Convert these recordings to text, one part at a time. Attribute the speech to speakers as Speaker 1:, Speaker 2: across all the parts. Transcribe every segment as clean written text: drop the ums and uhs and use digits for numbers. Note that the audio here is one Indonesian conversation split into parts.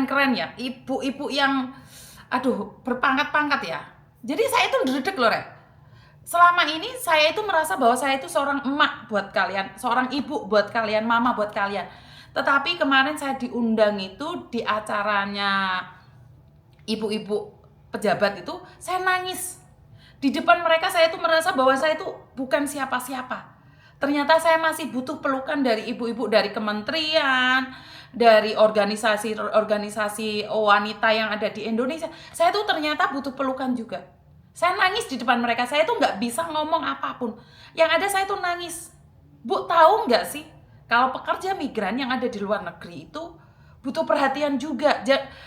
Speaker 1: keren-keren ya, ibu-ibu yang berpangkat-pangkat ya. Jadi saya itu ndredeg loh, Rek. Selama ini saya itu merasa bahwa saya itu seorang emak buat kalian, seorang ibu buat kalian, mama buat kalian. Tetapi kemarin saya diundang itu di acaranya ibu-ibu pejabat itu, saya nangis. Di depan mereka saya itu merasa bahwa saya itu bukan siapa-siapa. Ternyata saya masih butuh pelukan dari ibu-ibu, dari kementerian, dari organisasi wanita yang ada di Indonesia. Saya tuh ternyata butuh pelukan juga. Saya nangis di depan mereka, saya tuh nggak bisa ngomong apapun. Yang ada saya tuh nangis. Bu, tahu nggak sih, kalau pekerja migran yang ada di luar negeri itu butuh perhatian juga.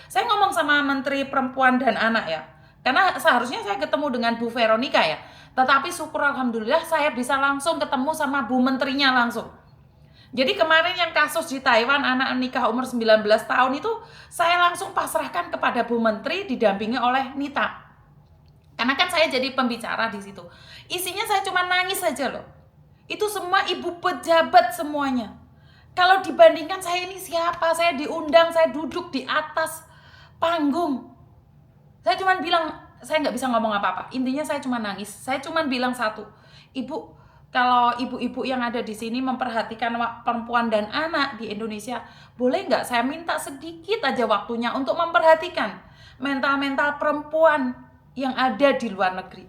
Speaker 1: Saya ngomong sama Menteri Perempuan dan Anak ya, karena seharusnya saya ketemu dengan Bu Veronica ya. Tetapi syukur alhamdulillah saya bisa langsung ketemu sama Bu Menterinya langsung. Jadi kemarin yang kasus di Taiwan, anak nikah umur 19 tahun itu, saya langsung pasrahkan kepada Bu Menteri didampingi oleh Nita. Karena kan saya jadi pembicara di situ. Isinya saya cuma nangis saja loh. Itu semua ibu pejabat semuanya. Kalau dibandingkan saya ini siapa? Saya diundang, saya duduk di atas panggung. Saya cuma bilang, saya nggak bisa ngomong apa-apa. Intinya saya cuma nangis. Saya cuma bilang satu, Ibu, kalau ibu-ibu yang ada di sini memperhatikan perempuan dan anak di Indonesia, boleh nggak saya minta sedikit aja waktunya untuk memperhatikan mental-mental perempuan yang ada di luar negeri.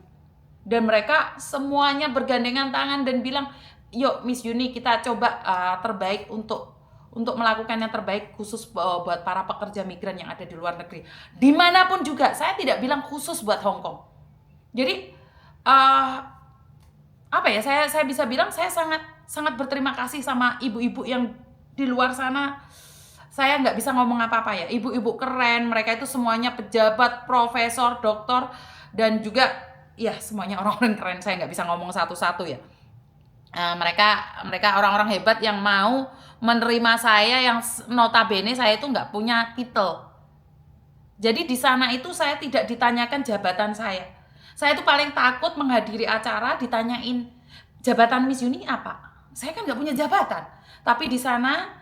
Speaker 1: Dan mereka semuanya bergandengan tangan dan bilang, yuk Miss Yuni, kita coba terbaik untuk melakukan yang terbaik khusus buat para pekerja migran yang ada di luar negeri. Dimanapun juga, saya tidak bilang khusus buat Hong Kong. Jadi saya bisa bilang saya sangat berterima kasih sama ibu-ibu yang di luar sana. Saya nggak bisa ngomong apa-apa ya. Ibu-ibu keren, mereka itu semuanya pejabat, profesor, doktor, dan juga ya semuanya orang-orang keren. Saya nggak bisa ngomong satu-satu ya. Mereka orang-orang hebat yang mau menerima saya, yang notabene saya itu nggak punya titel. Jadi di sana itu saya tidak ditanyakan jabatan saya. Saya itu paling takut menghadiri acara ditanyain jabatan Miss Yuni apa. Saya kan nggak punya jabatan. Tapi di sana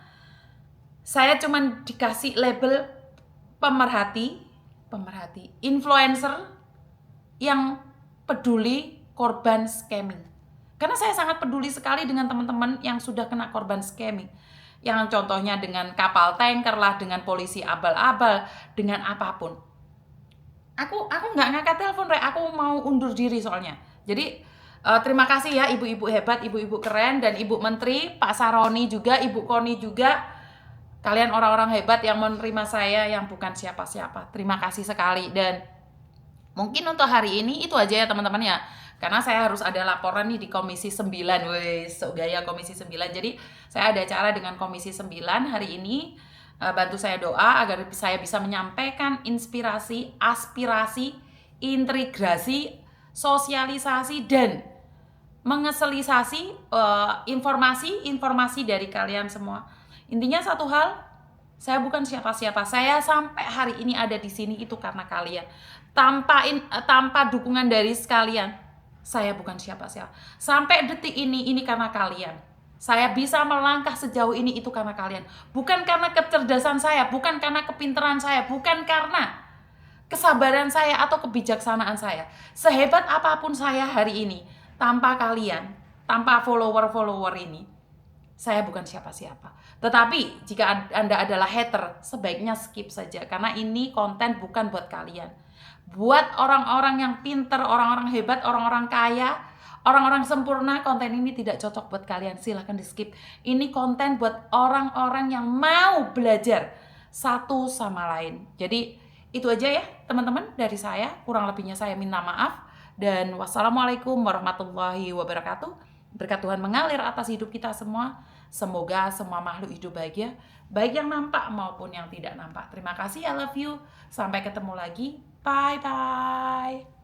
Speaker 1: saya cuma dikasih label pemerhati, influencer yang peduli korban scamming. Karena saya sangat peduli sekali dengan teman-teman yang sudah kena korban scamming. Yang contohnya dengan kapal tanker lah, dengan polisi abal-abal, dengan apapun. Aku nggak ngangkat telepon, Rek. Aku mau undur diri soalnya. Jadi terima kasih ya ibu-ibu hebat, ibu-ibu keren, dan Ibu Menteri, Pak Saroni juga, Ibu Koni juga. Kalian orang-orang hebat yang menerima saya yang bukan siapa-siapa. Terima kasih sekali. Dan mungkin untuk hari ini itu aja ya teman-teman ya. Karena saya harus ada laporan nih di Komisi 9. Wes, gaya Komisi 9. Jadi saya ada acara dengan Komisi 9 hari ini. Bantu saya doa agar saya bisa menyampaikan inspirasi, aspirasi, integrasi, sosialisasi, dan mengeselisasi informasi dari kalian semua. Intinya satu hal, saya bukan siapa-siapa. Saya sampai hari ini ada di sini itu karena kalian. Tanpa dukungan dari sekalian, saya bukan siapa-siapa. Sampai detik ini karena kalian. Saya bisa melangkah sejauh ini itu karena kalian. Bukan karena kecerdasan saya, bukan karena kepintaran saya, bukan karena kesabaran saya atau kebijaksanaan saya. Sehebat apapun saya hari ini, tanpa kalian, tanpa follower-follower ini, saya bukan siapa-siapa. Tetapi jika Anda adalah hater, sebaiknya skip saja. Karena ini konten bukan buat kalian. Buat orang-orang yang pinter, orang-orang hebat, orang-orang kaya, orang-orang sempurna, konten ini tidak cocok buat kalian. Silahkan di skip. Ini konten buat orang-orang yang mau belajar satu sama lain. Jadi itu aja ya teman-teman dari saya. Kurang lebihnya saya minta maaf. Dan wassalamualaikum warahmatullahi wabarakatuh. Berkat Tuhan mengalir atas hidup kita semua. Semoga semua makhluk hidup bahagia, baik yang nampak maupun yang tidak nampak. Terima kasih, I love you. Sampai ketemu lagi. Bye-bye.